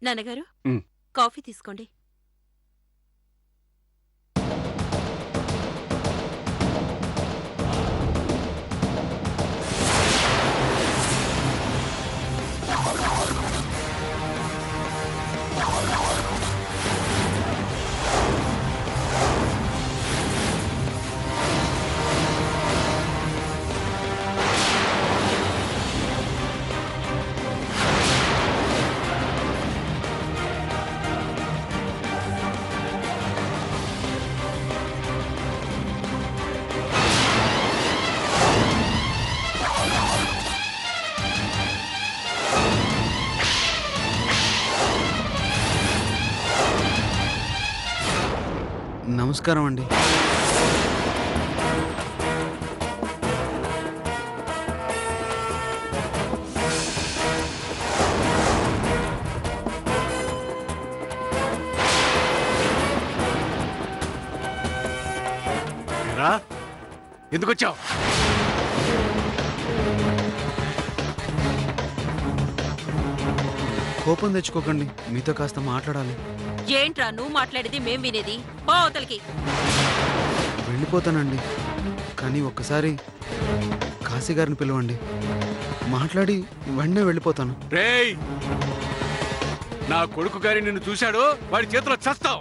నాన్నగారు, ఉమ్. కాఫీ తీసుకోండి. నమస్కారం అండి. రా, ఎందుకు వచ్చావు? కోపం తెచ్చుకోకండి, మీతో కాస్త మాట్లాడాలి. ఏంట్రా నువ్వు మాట్లాడేది మేం వినేది? పో అవతలికి. వెళ్ళిపోతానండి, కానీ ఒక్కసారి కాశీ గారిని పిలవండి. మాట్లాడి వెంటనే వెళ్ళిపోతాను. రేయ్, నా కొడుకు గారి నిన్ను చూశాడు, వాడి చేతిలో చస్తావు.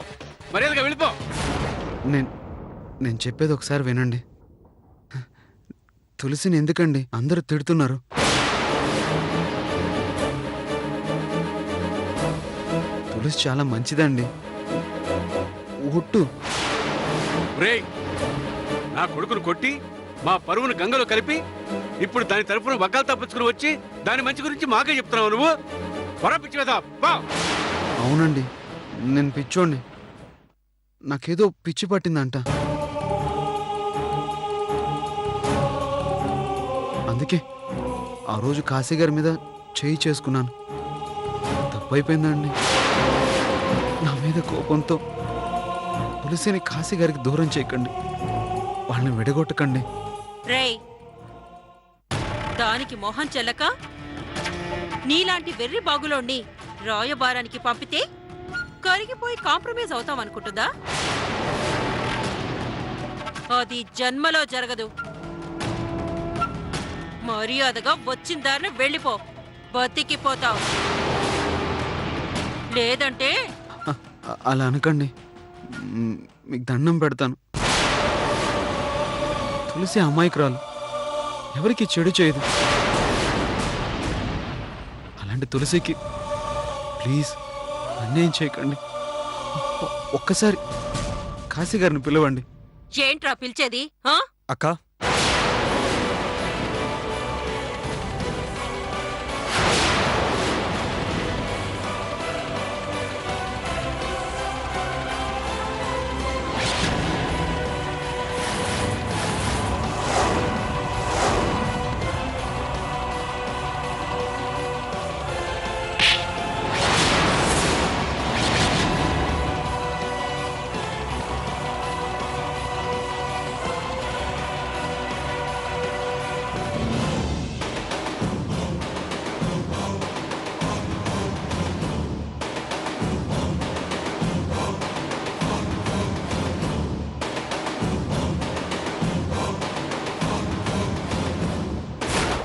మర్యాదగా వెళ్ళిపో. నేను చెప్పేది ఒకసారి వినండి. తులసిని ఎందుకండి అందరూ తిడుతున్నారు? తులసి చాలా మంచిదండి. ఒట్టు. రేయ్, నా కొడుకును కొట్టి మా పరువును గంగలో కలిపి ఇప్పుడు దాని తరపున వగ్గాలు తప్పించుకుని వచ్చి దాని మంచి గురించి మాకే చెప్తున్నావు నువ్వు? పొర పిచ్చి కదా. అవునండి, నేను పిచ్చోండి. నాకేదో పిచ్చి పట్టిందంట. అందుకే ఆ రోజు కాశీ గారి మీద చేయి చేసుకున్నాను. తప్పైపోయిందండి. నా మీద కోపంతో తులసిని కాశీ గారికి దూరం చేయకండి, వాళ్ళని విడగొట్టకండి. రేయ్, దానికి మొహం చెల్లక నీలాంటి వెర్రి బాగులోని రాయబారానికి పంపితే కరిగిపోయి కాంప్రమైజ్ అవుతామనుకుంటుందా? అది జన్మలో జరగదు. మర్యాదగా వచ్చిన దారిని వెళ్ళిపో, బతికిపోతావు. లేదంటే అలా అనకండి, మీకు దండం పెడతాను. తులసి అమాయకురాలు, ఎవరికి చెడు చేయదు. అలాంటి తులసికి ప్లీజ్ అన్యాయం చేయకండి. ఒక్కసారి కాశీ గారిని పిలవండి. ఏంట్రా పిలిచేది? అక్క,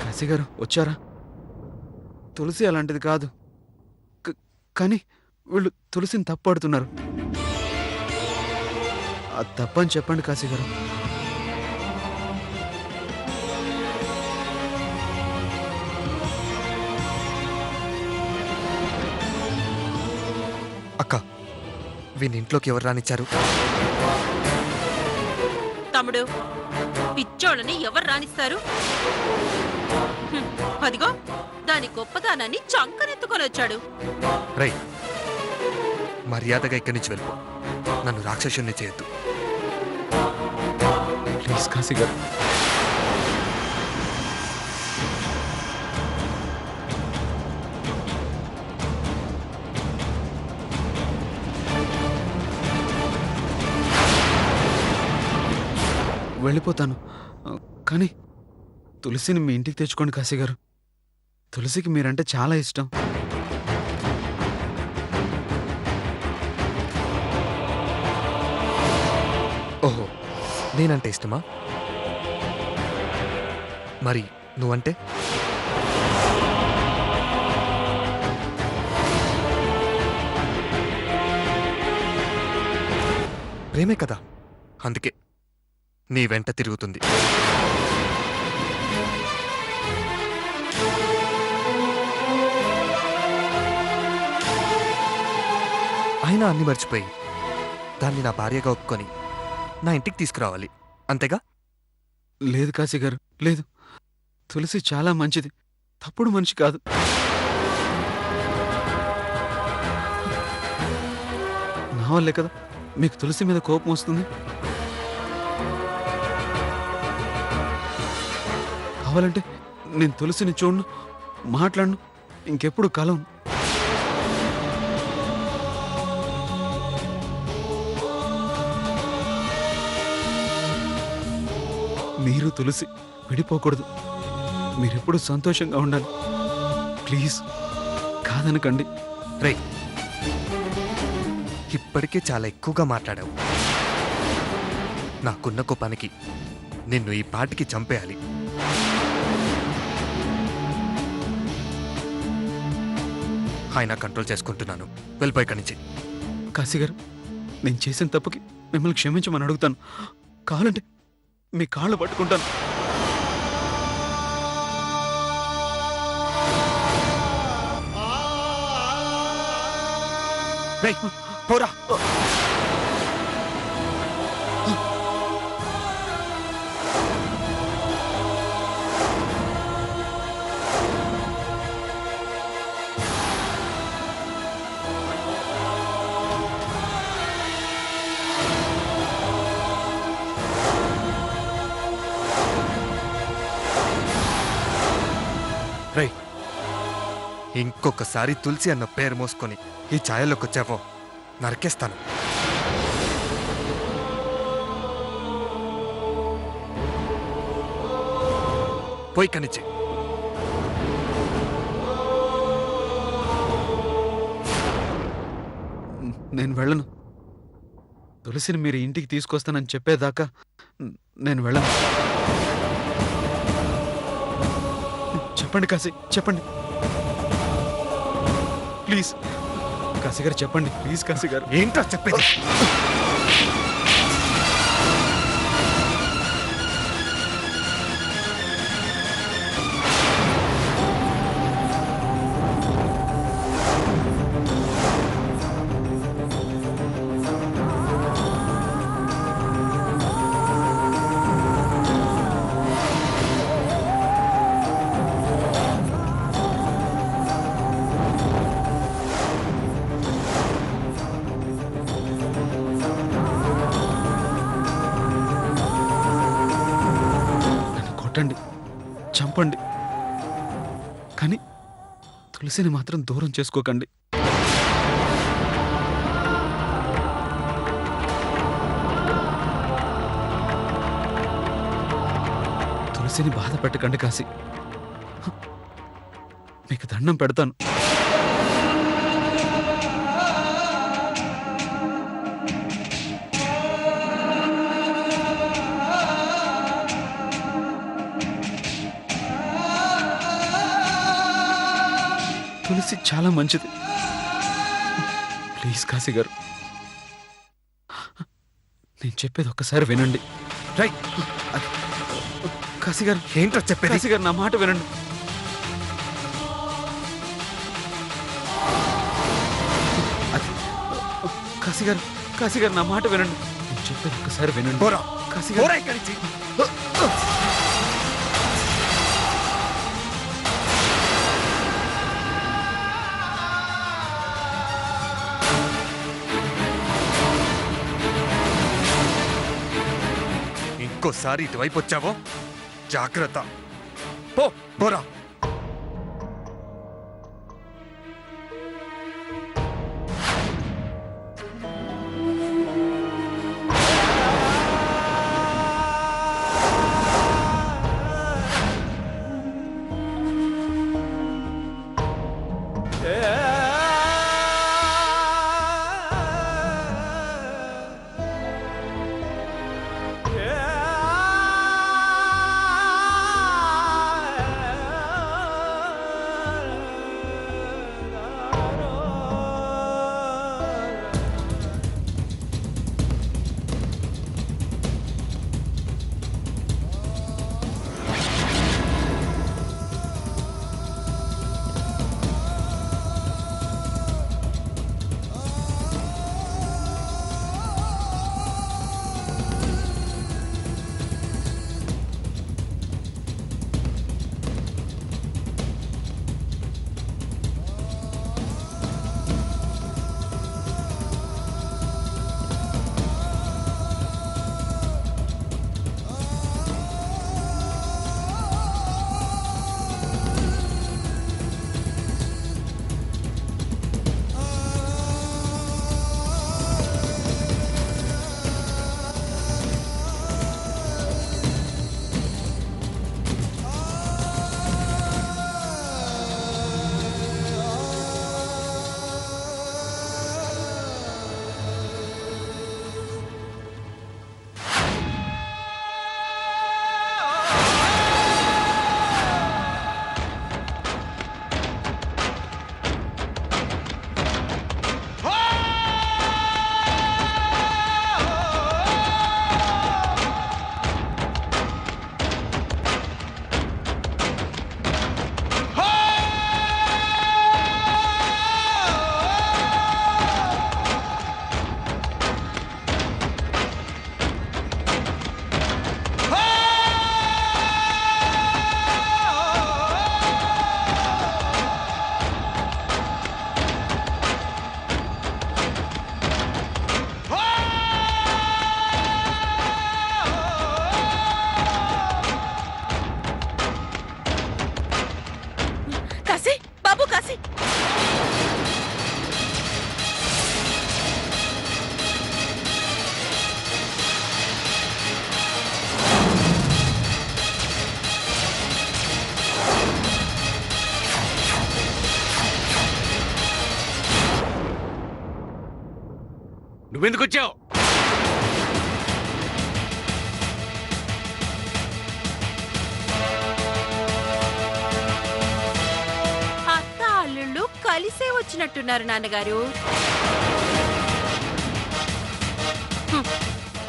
కాశీ గారు వచ్చారా? తులసి అలాంటిది కాదు, కానీ వీళ్ళు తులసిని తప్పుపడుతున్నారు. అది తప్పని చెప్పండి కాశీ గారు. అక్క, వీని ఇంట్లోకి ఎవరు రానిచ్చారు? తమ్ముడు, పిచ్చోళ్ళని ఎవరు రానిస్తారు? అదిగో దాని గొప్పదానాన్ని చంకనెత్తుకొని వచ్చాడు. రై, మర్యాదగా ఇక్కడి నుంచి వెళ్ళిపో. నన్ను రాక్షసుని చేయొద్దు. ప్లీజ్ కాశీ గారు. వెళ్ళిపోతాను, కానీ తులసిని మీ ఇంటికి తెచ్చుకోండి కాశీ గారు. తులసికి మీరంటే చాలా ఇష్టం. నేనంటే ఇష్టమా? మరి నువ్వంటే? ప్రేమే కదా, అందుకే నీ వెంట తిరుగుతుంది. అయినా అన్ని మర్చిపోయి దాన్ని నా భార్యగా ఒప్పుకొని నా ఇంటికి తీసుకురావాలి, అంతేగా? లేదు కాశీ గారు, లేదు. తులసి చాలా మంచిది, తప్పుడు మనిషి కాదు. నా వల్లే కదా మీకు తులసి మీద కోపం వస్తుంది. కావాలంటే నేను తులసిని చూడను, మాట్లాడను, ఇంకెప్పుడు కలవను. మీరు తులసి విడిపోకూడదు. మీరెప్పుడు సంతోషంగా ఉండాలి. ప్లీజ్ కాదనకండి. రే, ఇప్పటికే చాలా ఎక్కువగా మాట్లాడావు. నాకున్న కోపానికి నిన్ను ఈ పాటికి చంపేయాలి. ఆయన కంట్రోల్ చేసుకుంటున్నాను. వెళ్ళిపోయి ఇక్కడి నుంచి. కాశీ గారు, నేను చేసిన తప్పుకి మిమ్మల్ని క్షమించమని అడుగుతాను. కావాలంటే మీ కాళ్ళు పట్టుకుంటాను. రేయ్, పోరా. రేయ్, ఇంకొకసారి తులసి అన్న పేరు మోసుకొని ఈ ఛాయల్లోకి వచ్చావో నరికేస్తాను. పోయి కనిచ్చి. నేను వెళ్ళను. తులసిని మీరు ఇంటికి తీసుకొస్తానని చెప్పేదాకా నేను వెళ్ళను. చెప్పండి కాశీ, చెప్పండి ప్లీజ్. కాశీ గారు చెప్పండి ప్లీజ్. కాశీ గారు, ఏంటో చెప్పేది? కొట్టండి, చంపండి, కానీ తులసిని మాత్రం దూరం చేసుకోకండి. తులసిని బాధ పెట్టకండి కాశీ. మీకు దండం పెడతాను. తులసి చాలా మంచిది. ప్లీజ్ కాశీ గారు, నేను చెప్పేది ఒక్కసారి వినండి. రైట్. కాశీ గారు, ఏంటో చెప్పేది? కాశీ గారు, నా మాట వినండి. కాశీ గారు, కాశీ గారు, నా మాట వినండి. నేను చెప్పేది ఒక్కసారి వినండి. పోరా, కాశీ పోరా గారు. ఇక్కడి నుంచి. ఇంకోసారి ఇటువైపు వచ్చావో జాగ్రత్త. పోరా. నువ్వెందుకు వచ్చావు? అత్త అల్లుళ్ళు కలిసే వచ్చినట్టున్నారు నాన్నగారు.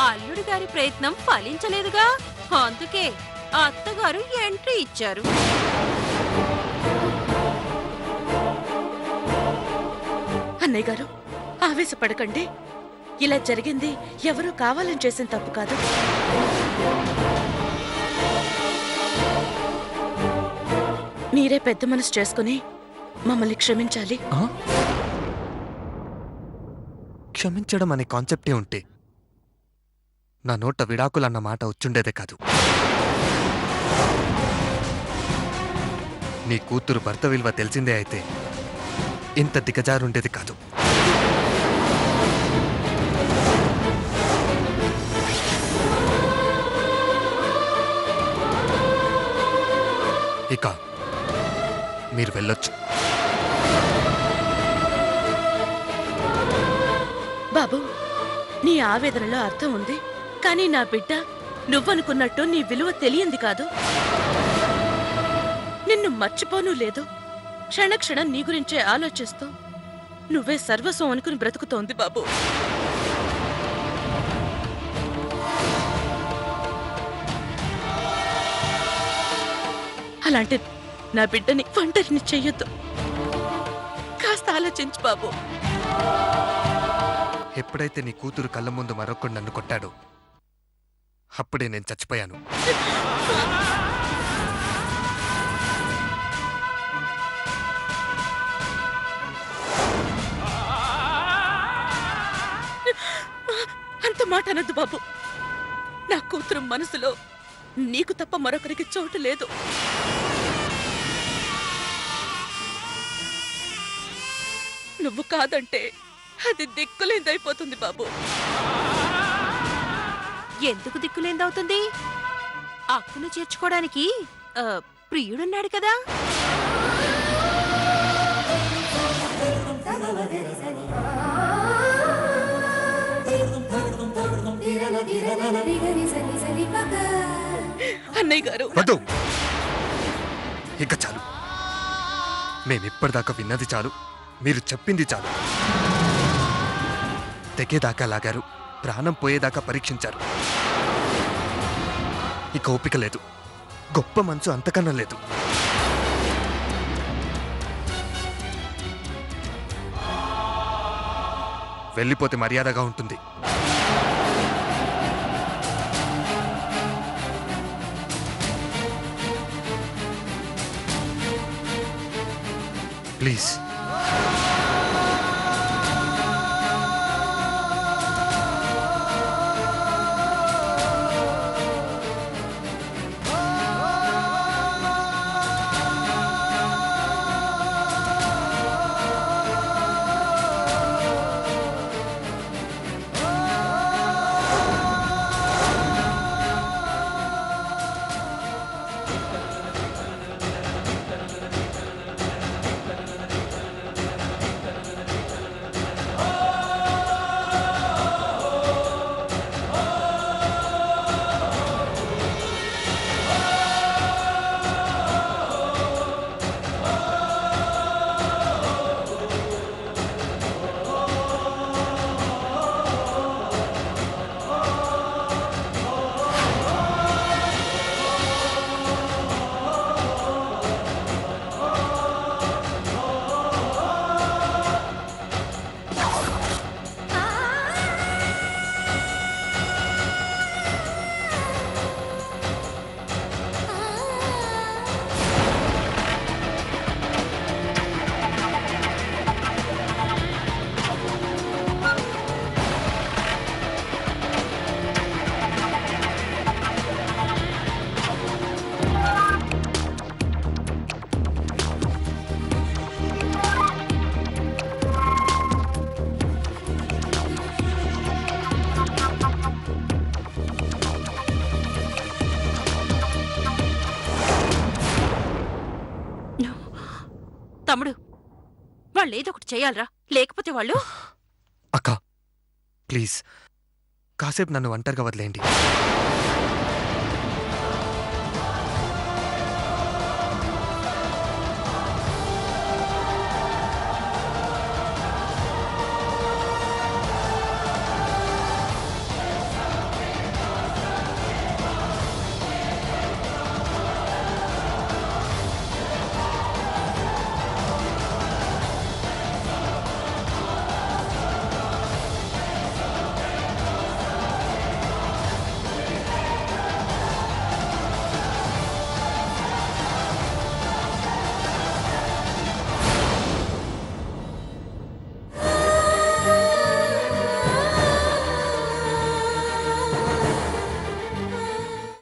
అల్లుడి గారి ప్రయత్నం ఫలించలేదుగా, అందుకే అత్తగారు ఎంట్రీ ఇచ్చారు. అన్నయ్య గారు, ఆవేశపడకండి. ఇలా జరిగింది ఎవరూ కావాలని చేసిన తప్పు కాదు. మీరే పెద్ద మనసు చేసుకుని మమ్మల్ని క్షమించాలి. క్షమించడం అనే కాన్సెప్టే ఉంటే నా నోట విడాకులన్న మాట వచ్చుండేదే కాదు. నీ కూతురు భర్త విలువ తెలిసిందే అయితే ఇంత దిగజారుండేది కాదు. ఇక మీరు వెళ్ళొచ్చు. బాబు, నీ ఆవేదనలో అర్థం ఉంది. కానీ నా బిడ్డ నువ్వనుకున్నట్టు నీ విలువ తెలియంది కాదు. నిన్ను మర్చిపోనూ లేదు. క్షణక్షణం నీ గురించే ఆలోచిస్తూ నువ్వే సర్వస్వం అనుకుని బ్రతుకుతోంది బాబు. అలాంటి నా బిడ్డని ఒంటరిని చెయ్యొద్దు. కాస్త ఆలోచించు బాబు. ఎప్పుడైతే నీ కూతురు కళ్ళ ముందు మరొకడు నన్ను కొట్టాడో అప్పుడే నేను చచ్చిపోయాను. అంత మాట అనొద్దు బాబు. నా కూతురు మనసులో నీకు తప్ప మరొకరికి చోటు లేదు. నువ్వు కాదంటే అది దిక్కులేదైపోతుంది బాబు. ఎందుకు దిక్కులేందవుతుంది? అక్కును చేర్చుకోవడానికి ప్రియుడున్నాడు కదా. అన్నయ్య గారు, వద్దు, ఇక చాలు. మేమిప్పటిదాకా విన్నది చాలు, మీరు చెప్పింది చాలు. తెగేదాకా లాగారు, ప్రాణం పోయేదాకా పరీక్షించారు. ఇక ఓపిక లేదు, గొప్ప మనసు అంతకన్నా లేదు. వెళ్ళిపోతే మర్యాదగా ఉంటుంది. ప్లీజ్. తమ్ముడు, వాళ్ళు ఏదో ఒకటి చేయాలరా, లేకపోతే వాళ్ళు. అక్క, ప్లీజ్ కాసేపు నన్ను ఒంటరిగా వదిలేయండి